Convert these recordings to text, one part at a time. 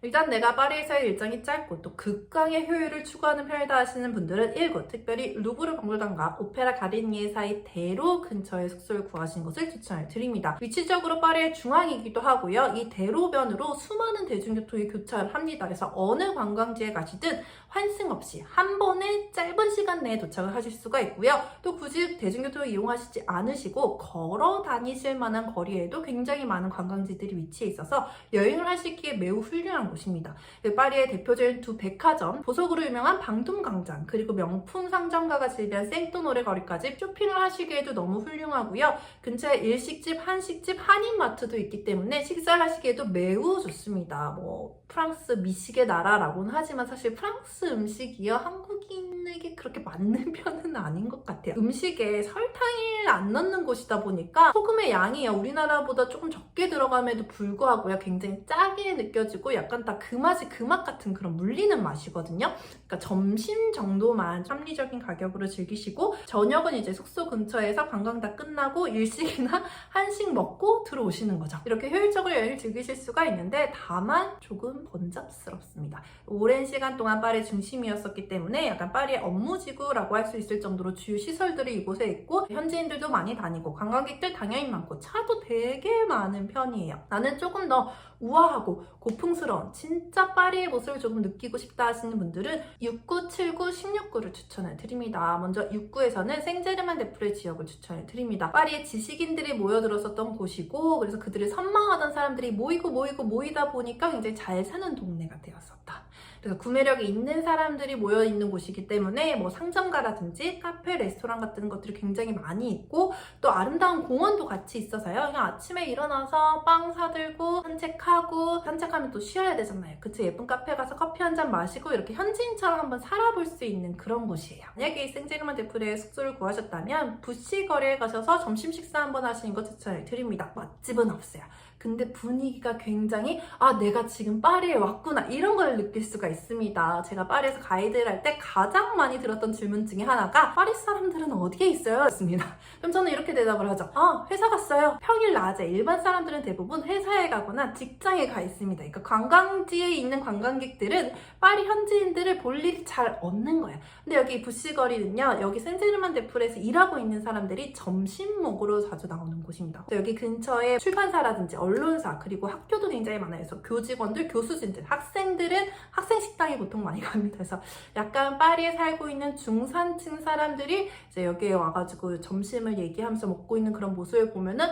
일단 내가 파리에서의 일정이 짧고 또 극강의 효율을 추구하는 편이다 하시는 분들은 1구, 특별히 루브르 박물관과 오페라 가르니에 사이 대로 근처에 숙소를 구하시는 것을 추천을 드립니다. 위치적으로 파리의 중앙이기도 하고요. 이 대로변으로 수많은 대중교통이 교차를 합니다. 그래서 어느 관광지에 가시든 환승 없이 한 번에 짧은 시간 내에 도착을 하실 수가 있고요. 또 굳이 대중교통을 이용하시지 않으시고 걸어 다니실 만한 거리에도 굉장히 많은 관광지들이 위치해 있어서 여행을 하시기에 매우 훌륭한 곳입니다. 파리의 대표적인 두 백화점, 보석으로 유명한 방tum광장, 그리고 명품 상점가가 즐비한 생토노레 거리까지 쇼핑을 하시기에도 너무 훌륭하고요. 근처에 일식집, 한식집, 한인마트도 있기 때문에 식사를 하시기에도 매우 좋습니다. 프랑스 미식의 나라라고는 하지만 사실 프랑스 음식이요, 한국인에게 그렇게 맞는 편은 아닌 것 같아요. 음식에 설탕을 안 넣는 곳이다 보니까 소금의 양이요, 우리나라보다 조금 적게 들어감에도 불구하고요, 굉장히 짜게 느껴지고 약간 딱 그 맛이 그 맛 같은 그런 물리는 맛이거든요. 그러니까 점심 정도만 합리적인 가격으로 즐기시고 저녁은 이제 숙소 근처에서 관광 다 끝나고 일식이나 한식 먹고 들어오시는 거죠. 이렇게 효율적으로 여행을 즐기실 수가 있는데 다만 조금 번잡스럽습니다. 오랜 시간 동안 파리 중심이었었기 때문에 약간 파리의 업무지구라고 할 수 있을 정도로 주요 시설들이 이곳에 있고 현지인들도 많이 다니고 관광객들 당연히 많고 차도 되게 많은 편이에요. 나는 조금 더 우아하고 고풍스러운 진짜 파리의 모습을 조금 느끼고 싶다 하시는 분들은 6구, 7구, 16구를 추천을 드립니다. 먼저 6구에서는 생제르맹-데-프레 지역을 추천을 드립니다. 파리에 지식인들이 모여들었었던 곳이고 그래서 그들을 선망하던 사람들이 모이다 보니까 굉장히 잘 사는 동네가 되었었다. 그래서 구매력이 있는 사람들이 모여있는 곳이기 때문에 상점가라든지 카페, 레스토랑 같은 것들이 굉장히 많이 있고 또 아름다운 공원도 같이 있어서요. 그냥 아침에 일어나서 빵 사들고 산책하면 또 쉬어야 되잖아요. 그쵸? 예쁜 카페 가서 커피 한 잔 마시고 이렇게 현지인처럼 한번 살아볼 수 있는 그런 곳이에요. 만약에 생제르맹-데-프레에 숙소를 구하셨다면 부시 거리에 가셔서 점심 식사 한번 하시는 거 추천을 드립니다. 맛집은 없어요. 근데 분위기가 굉장히 내가 지금 파리에 왔구나 이런 걸 느낄 수가 있습니다. 제가 파리에서 가이드를 할 때 가장 많이 들었던 질문 중에 하나가 파리 사람들은 어디에 있어요? 였습니다. 그럼 저는 이렇게 대답을 하죠. 회사 갔어요. 평일 낮에. 일반 사람들은 대부분 회사에 가거나 직장에 가 있습니다. 그러니까 관광지에 있는 관광객들은 파리 현지인들을 볼 일이 잘 없는 거예요. 근데 여기 부시거리는요. 여기 생제르맹-데-프레에서 일하고 있는 사람들이 점심 먹으러 자주 나오는 곳입니다. 여기 근처에 출판사라든지 언론사 그리고 학교도 굉장히 많아요. 그래서 교직원들, 교수진들, 학생들은 학생 식당에 보통 많이 갑니다. 그래서 약간 파리에 살고 있는 중산층 사람들이 이제 여기에 와가지고 점심을 얘기하면서 먹고 있는 그런 모습을 보면은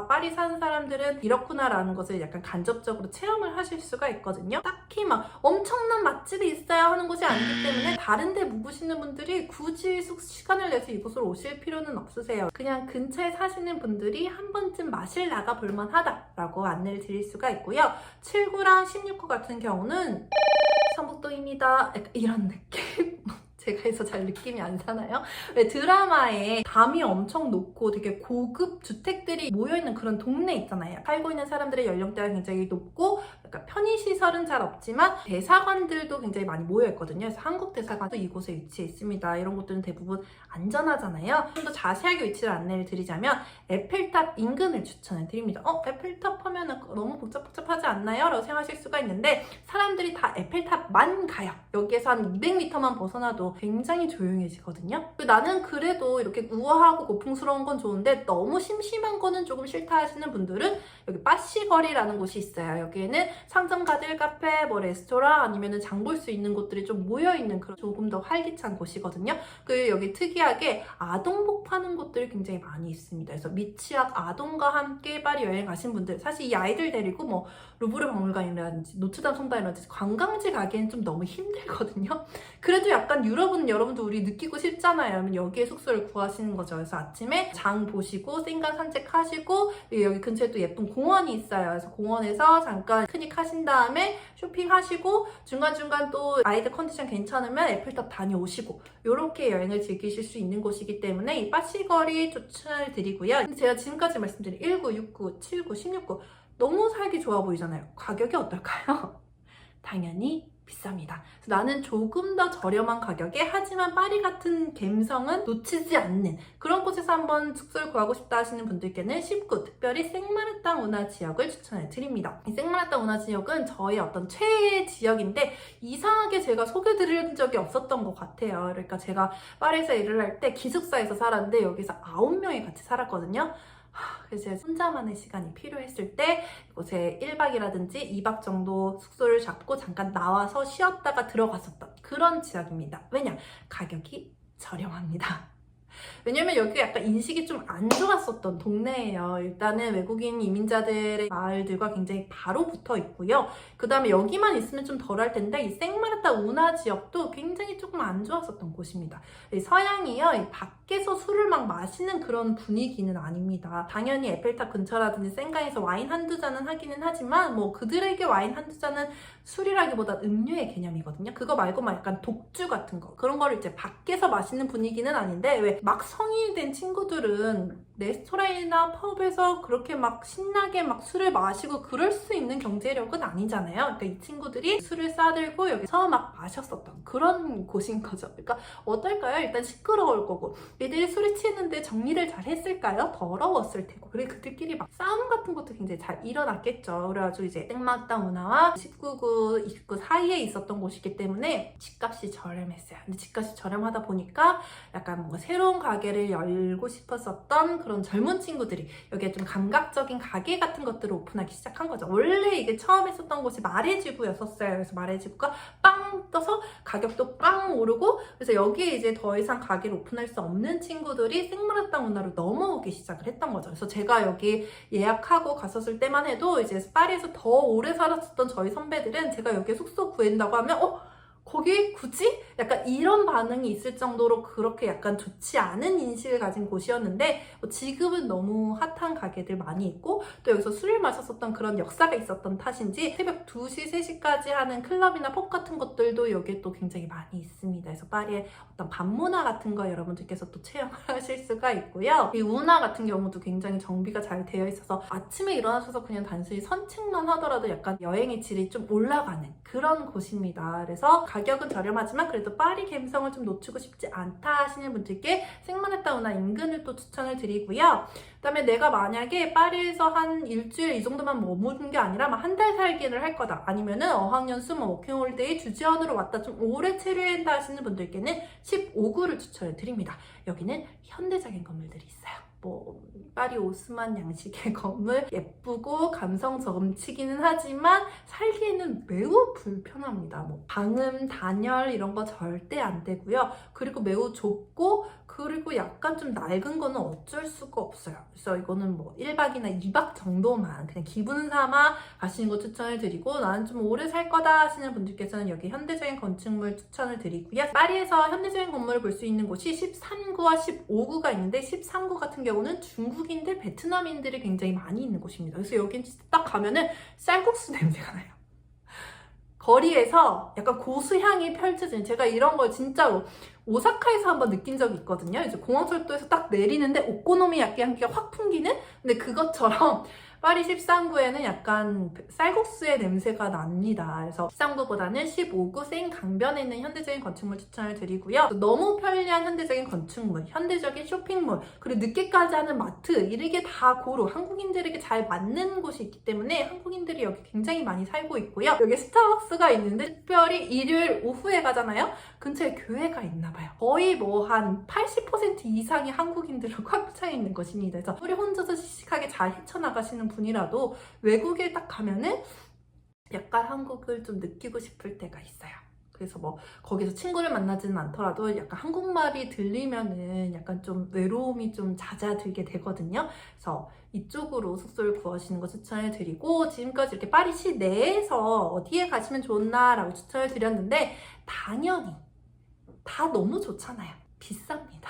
파리 사는 사람들은 이렇구나 라는 것을 약간 간접적으로 체험을 하실 수가 있거든요. 딱히 엄청난 맛집이 있어야 하는 곳이 아니기 때문에 다른 데 묵으시는 분들이 굳이 시간을 내서 이곳으로 오실 필요는 없으세요. 그냥 근처에 사시는 분들이 한 번쯤 맛을 나가 볼만 하다라고 안내를 드릴 수가 있고요. 7구랑 16구 같은 경우는 성북동입니다. 약간 이런 느낌? 제가 해서 잘 느낌이 안 사나요? 왜 드라마에 담이 엄청 높고 되게 고급 주택들이 모여있는 그런 동네 있잖아요. 살고 있는 사람들의 연령대가 굉장히 높고 약간 편의시설은 잘 없지만 대사관들도 굉장히 많이 모여있거든요. 그래서 한국 대사관도 이곳에 위치해 있습니다. 이런 곳들은 대부분 안전하잖아요. 좀 더 자세하게 위치를 안내를 드리자면 에펠탑 인근을 추천을 드립니다. 에펠탑 하면 너무 복잡하지 않나요? 라고 생각하실 수가 있는데 사람들이 다 에펠탑만 가요. 여기에서 한 200m만 벗어나도 굉장히 조용해지거든요. 나는 그래도 이렇게 우아하고 고풍스러운 건 좋은데 너무 심심한 거는 조금 싫다 하시는 분들은 여기 빠시거리라는 곳이 있어요. 여기에는 상점가들, 카페, 레스토랑 아니면 장 볼 수 있는 곳들이 좀 모여있는 그런 조금 더 활기찬 곳이거든요. 그리고 여기 특이하게 아동복 파는 곳들이 굉장히 많이 있습니다. 그래서 미취학 아동과 함께 파리 여행 가신 분들, 사실 이 아이들 데리고 루브르 박물관이라든지 노트담 성당이라든지 관광지 가기엔 좀 너무 힘들거든요. 그래도 약간 유럽은 여러분도 우리 느끼고 싶잖아요. 그러면 여기에 숙소를 구하시는 거죠. 그래서 아침에 장 보시고 생강 산책하시고 여기 근처에 또 예쁜 공원이 있어요. 그래서 공원에서 잠깐 피크닉 하신 다음에 쇼핑하시고 중간중간 또 아이들 컨디션 괜찮으면 에펠탑 다녀오시고 이렇게 여행을 즐기실 수 있는 곳이기 때문에 이 빠시거리 추천을 드리고요. 제가 지금까지 말씀드린 1구, 6구, 7구, 16구 너무 살기 좋아 보이잖아요. 가격이 어떨까요? 당연히 비쌉니다. 비쌉니다. 그래서 나는 조금 더 저렴한 가격에 하지만 파리 같은 감성은 놓치지 않는 그런 곳에서 한번 숙소를 구하고 싶다 하시는 분들께는 쉽고 특별히 생마르땅 운하 지역을 추천해 드립니다. 이 생마르땅 운하 지역은 저의 어떤 최애 지역인데 이상하게 제가 소개드린 적이 없었던 것 같아요. 그러니까 제가 파리에서 일을 할 때 기숙사에서 살았는데 여기서 9명이 같이 살았거든요. 그래서 제가 혼자만의 시간이 필요했을 때 이곳에 1박이라든지 2박 정도 숙소를 잡고 잠깐 나와서 쉬었다가 들어갔었던 그런 지역입니다. 왜냐? 가격이 저렴합니다. 왜냐면 여기가 약간 인식이 좀 안 좋았었던 동네예요. 일단은 외국인 이민자들의 마을들과 굉장히 바로 붙어 있고요. 그 다음에 여기만 있으면 좀 덜할 텐데 이 생마르땅 운하 지역도 굉장히 조금 안 좋았었던 곳입니다. 이 서양이요, 이 밖에서 술을 막 마시는 그런 분위기는 아닙니다. 당연히 에펠탑 근처라든지 생강에서 와인 한두 잔은 하기는 하지만 뭐 그들에게 와인 한두 잔은 술이라기보다 음료의 개념이거든요. 그거 말고 막 약간 독주 같은 거 그런 거를 이제 밖에서 마시는 분위기는 아닌데 왜 막 성인이 된 친구들은 레스토랑이나 펍에서 그렇게 막 신나게 막 술을 마시고 그럴 수 있는 경제력은 아니잖아요. 그러니까 이 친구들이 술을 싸들고 여기서 막 마셨었던 그런 곳인 거죠. 그러니까 어떨까요? 일단 시끄러울 거고 얘들이 술이 취했는데 정리를 잘 했을까요? 더러웠을 테고 그리고 그들끼리 막 싸움 같은 것도 굉장히 잘 일어났겠죠. 그래가지고 이제 생마르땅 운하와 19구, 29 사이에 있었던 곳이기 때문에 집값이 저렴했어요. 근데 집값이 저렴하다 보니까 약간 뭔가 새로운 가게를 열고 싶었었던 그런 젊은 친구들이 여기에 좀 감각적인 가게 같은 것들을 오픈하기 시작한 거죠. 원래 이게 처음 했었던 곳이 마레지구였었어요. 그래서 마레지구가 빵 떠서 가격도 빵 오르고 그래서 여기에 이제 더 이상 가게를 오픈할 수 없는 친구들이 생마르땅 운하로 넘어오기 시작을 했던 거죠. 그래서 제가 여기 예약하고 갔었을 때만 해도 이제 파리에서 더 오래 살았었던 저희 선배들은 제가 여기에 숙소 구한다고 하면 거기 굳이? 약간 이런 반응이 있을 정도로 그렇게 약간 좋지 않은 인식을 가진 곳이었는데 지금은 너무 핫한 가게들 많이 있고 또 여기서 술을 마셨었던 그런 역사가 있었던 탓인지 새벽 2시, 3시까지 하는 클럽이나 펍 같은 것들도 여기에 또 굉장히 많이 있습니다. 그래서 파리의 어떤 밤문화 같은 거 여러분들께서 또 체험하실 수가 있고요. 이 운하 같은 경우도 굉장히 정비가 잘 되어 있어서 아침에 일어나셔서 그냥 단순히 산책만 하더라도 약간 여행의 질이 좀 올라가는 그런 곳입니다. 그래서 가격은 저렴하지만 그래도 파리 감성을 좀 놓치고 싶지 않다 하시는 분들께 생마르땅 운하 인근을 또 추천을 드리고요. 그다음에 내가 만약에 파리에서 한 일주일 이 정도만 머무는 게 아니라 막 한 달 살기를 할 거다 아니면은 어학연수 워킹홀리데이 주재원으로 왔다 좀 오래 체류한다 하시는 분들께는 15구를 추천을 드립니다. 여기는 현대적인 건물들이 있어요. 뭐 파리 오스만 양식의 건물 예쁘고 감성 넘치기는 하지만 살기에는 매우 불편합니다. 뭐 방음, 단열 이런 거 절대 안 되고요. 그리고 매우 좁고 그리고 약간 좀 낡은 거는 어쩔 수가 없어요. 그래서 이거는 뭐 1박이나 2박 정도만 그냥 기분 삼아 가시는 거 추천을 드리고 나는 좀 오래 살 거다 하시는 분들께서는 여기 현대적인 건축물 추천을 드리고요. 파리에서 현대적인 건물을 볼 수 있는 곳이 13구와 15구가 있는데 13구 같은 경우는 중국인들, 베트남인들이 굉장히 많이 있는 곳입니다. 그래서 여긴 딱 가면은 쌀국수 냄새가 나요. 거리에서 약간 고수향이 펼쳐지는 제가 이런 걸 진짜로 오사카에서 한번 느낀 적이 있거든요. 이제 공항철도에서 딱 내리는데 오코노미야끼 향기가 확 풍기는? 근데 그것처럼 파리 13구에는 약간 쌀국수의 냄새가 납니다. 그래서 13구보다는 15구 생강변에 있는 현대적인 건축물 추천을 드리고요. 너무 편리한 현대적인 건축물, 현대적인 쇼핑몰, 그리고 늦게까지 하는 마트 이렇게 다 고루 한국인들에게 잘 맞는 곳이 있기 때문에 한국인들이 여기 굉장히 많이 살고 있고요. 여기 스타벅스가 있는데 특별히 일요일 오후에 가잖아요. 근처에 교회가 있나 봐요. 거의 뭐 한 80% 이상의 한국인들로 꽉 차 있는 것입니다. 그래서 우리 혼자서 씩씩하게 잘 헤쳐나가시는 분이라도 외국에 딱 가면은 약간 한국을 좀 느끼고 싶을 때가 있어요. 그래서 뭐 거기서 친구를 만나지는 않더라도 약간 한국말이 들리면은 약간 좀 외로움이 좀 잦아들게 되거든요. 그래서 이쪽으로 숙소를 구하시는 거 추천을 드리고 지금까지 이렇게 파리 시내에서 어디에 가시면 좋나라고 추천을 드렸는데 당연히 다 너무 좋잖아요. 비쌉니다.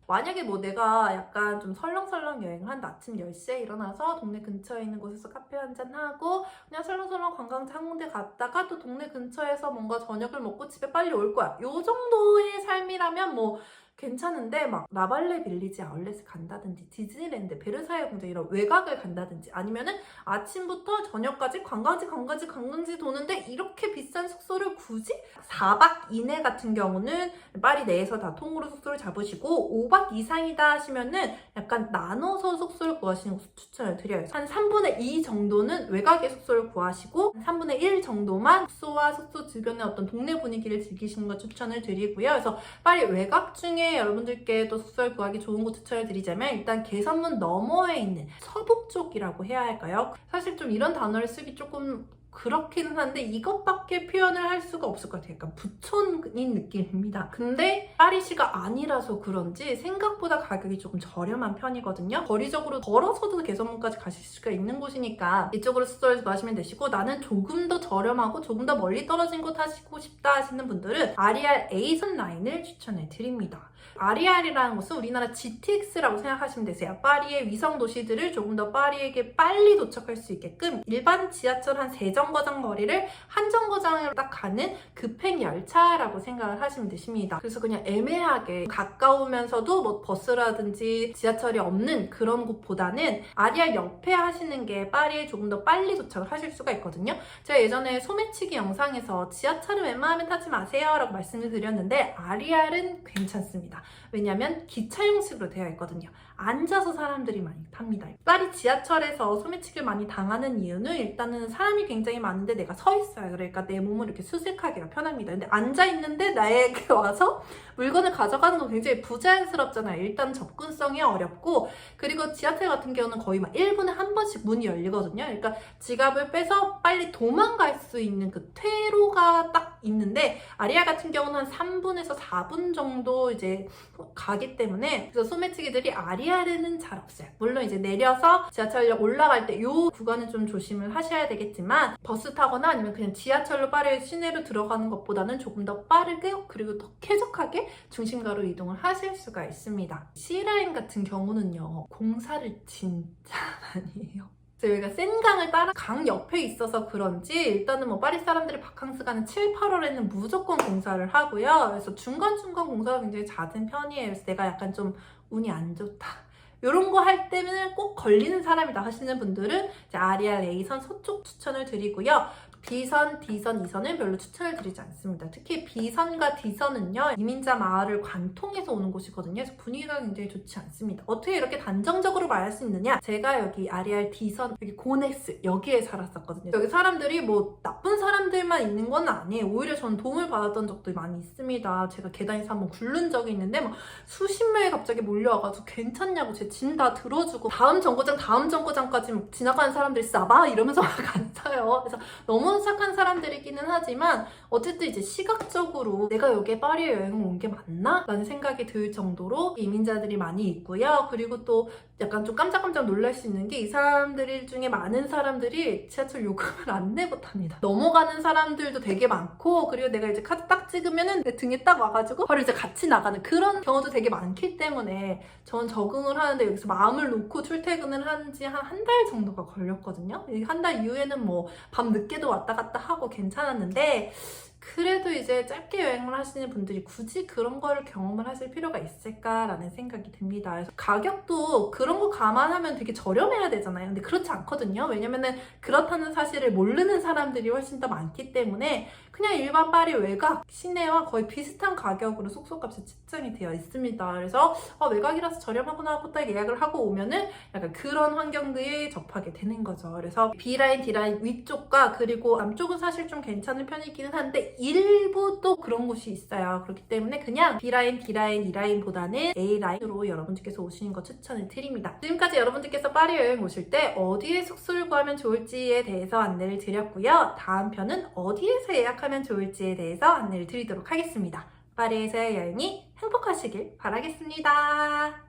만약에 뭐 내가 약간 좀 설렁설렁 여행을 한다. 아침 10시에 일어나서 동네 근처에 있는 곳에서 카페 한잔 하고 그냥 설렁설렁 관광지 한 군데 갔다가 또 동네 근처에서 뭔가 저녁을 먹고 집에 빨리 올 거야. 요 정도의 삶이라면 뭐 괜찮은데 막 라발레 빌리지 아울렛을 간다든지 디즈니랜드, 베르사유 궁전 이런 외곽을 간다든지 아니면은 아침부터 저녁까지 관광지 도는데 이렇게 비싼 숙소를 굳이? 4박 이내 같은 경우는 파리 내에서 다 통으로 숙소를 잡으시고 5박 이상이다 하시면은 약간 나눠서 숙소를 구하시는 것을 추천을 드려요. 한 3분의 2 정도는 외곽의 숙소를 구하시고 3분의 1 정도만 숙소와 숙소 주변의 어떤 동네 분위기를 즐기시는 걸 추천을 드리고요. 그래서 파리 외곽 중에 여러분들께 또 숙소를 구하기 좋은 곳 추천을 드리자면 일단 개선문 너머에 있는 서북 쪽이라고 해야 할까요? 사실 좀 이런 단어를 쓰기 조금 그렇기는 한데 이것밖에 표현을 할 수가 없을 것 같아요. 약간 부촌인 느낌입니다. 근데 파리시가 아니라서 그런지 생각보다 가격이 조금 저렴한 편이거든요. 거리적으로 걸어서도 개선문까지 가실 수가 있는 곳이니까 이쪽으로 숙소를 구하시면 되시고 나는 조금 더 저렴하고 조금 더 멀리 떨어진 곳 하시고 싶다 하시는 분들은 아리알 A선 라인을 추천해 드립니다. 아리알이라는 곳은 우리나라 GTX라고 생각하시면 되세요. 파리의 위성 도시들을 조금 더 파리에게 빨리 도착할 수 있게끔 일반 지하철 한 3정거장 거리를 한 정거장으로 딱 가는 급행 열차라고 생각을 하시면 되십니다. 그래서 그냥 애매하게 가까우면서도 뭐 버스라든지 지하철이 없는 그런 곳보다는 아리알 옆에 하시는 게 파리에 조금 더 빨리 도착을 하실 수가 있거든요. 제가 예전에 소매치기 영상에서 지하철은 웬만하면 타지 마세요 라고 말씀을 드렸는데 아리알은 괜찮습니다. 왜냐하면 기차 형식으로 되어 있거든요. 앉아서 사람들이 많이 탑니다. 파리 지하철에서 소매치기를 많이 당하는 이유는 일단은 사람이 굉장히 많은데 내가 서 있어요. 그러니까 내 몸을 이렇게 수색하기가 편합니다. 근데 앉아있는데 나에게 와서 물건을 가져가는 건 굉장히 부자연스럽잖아요. 일단 접근성이 어렵고 그리고 지하철 같은 경우는 거의 막 1분에 한 번씩 문이 열리거든요. 그러니까 지갑을 빼서 빨리 도망갈 수 있는 그 퇴로가 딱 있는데 아리아 같은 경우는 한 3분에서 4분 정도 이제 가기 때문에 그래서 소매치기들이 아리아르는 잘 없어요. 물론 이제 내려서 지하철역 올라갈 때 이 구간은 좀 조심을 하셔야 되겠지만 버스 타거나 아니면 그냥 지하철로 파리 시내로 들어가는 것보다는 조금 더 빠르게 그리고 더 쾌적하게 중심가로 이동을 하실 수가 있습니다. C라인 같은 경우는요 공사를 진짜 많이 해요. 여기가 센강을 따라 강 옆에 있어서 그런지 일단은 뭐 파리 사람들이 바캉스 가는 7, 8월에는 무조건 공사를 하고요. 그래서 중간중간 공사가 굉장히 잦은 편이에요. 그래서 내가 약간 좀 운이 안 좋다. 이런 거 할 때는 꼭 걸리는 사람이다 하시는 분들은 이제 아리알 A선 서쪽 추천을 드리고요. B선, D선, E선은 별로 추천을 드리지 않습니다. 특히 B선과 D선은요 이민자 마을을 관통해서 오는 곳이거든요. 그래서 분위기가 굉장히 좋지 않습니다. 어떻게 이렇게 단정적으로 말할 수 있느냐? 제가 여기 아리알 D선, 여기 고넥스 여기에 살았었거든요. 여기 사람들이 뭐 나쁜 사람들만 있는 건 아니에요. 오히려 저는 도움을 받았던 적도 많이 있습니다. 제가 계단에서 한번 굴른 적이 있는데 막 수십 명이 갑자기 몰려와가지고 괜찮냐고 제 짐 다 들어주고 다음 정거장까지 막 지나가는 사람들이 싸봐 이러면서 막 안 사요. 그래서 너무 착한 사람들이기는 하지만 어쨌든 이제 시각적으로 내가 여기에 파리에 여행을 온 게 맞나? 라는 생각이 들 정도로 이민자들이 많이 있고요. 그리고 또 약간 좀 깜짝깜짝 놀랄 수 있는 게 이 사람들 중에 많은 사람들이 지하철 요금을 안 내고 탑니다. 넘어가는 사람들도 되게 많고 그리고 내가 이제 카드 딱 찍으면은 내 등에 딱 와가지고 바로 이제 같이 나가는 그런 경우도 되게 많기 때문에 전 적응을 하는데 여기서 마음을 놓고 출퇴근을 한 지 한 달 정도가 걸렸거든요. 한 달 이후에는 뭐 밤 늦게도 왔다 갔다 하고 괜찮았는데 그래도 이제 짧게 여행을 하시는 분들이 굳이 그런 거를 경험을 하실 필요가 있을까라는 생각이 듭니다. 그래서 가격도 그런 거 감안하면 되게 저렴해야 되잖아요. 근데 그렇지 않거든요. 왜냐면은 그렇다는 사실을 모르는 사람들이 훨씬 더 많기 때문에 그냥 일반 파리 외곽 시내와 거의 비슷한 가격으로 숙소값이 책정이 되어 있습니다. 그래서 외곽이라서 저렴하구나 하고 딱 예약을 하고 오면은 약간 그런 환경들에 접하게 되는 거죠. 그래서 B라인, D라인 위쪽과 그리고 남쪽은 사실 좀 괜찮은 편이기는 한데 일부 또 그런 곳이 있어요. 그렇기 때문에 그냥 B라인, D라인, E라인보다는 A라인으로 여러분들께서 오시는 거 추천을 드립니다. 지금까지 여러분들께서 파리 여행 오실 때 어디에 숙소를 구하면 좋을지에 대해서 안내를 드렸고요. 다음 편은 어디에서 예약하면 좋을지에 대해서 안내를 드리도록 하겠습니다. 파리에서의 여행이 행복하시길 바라겠습니다.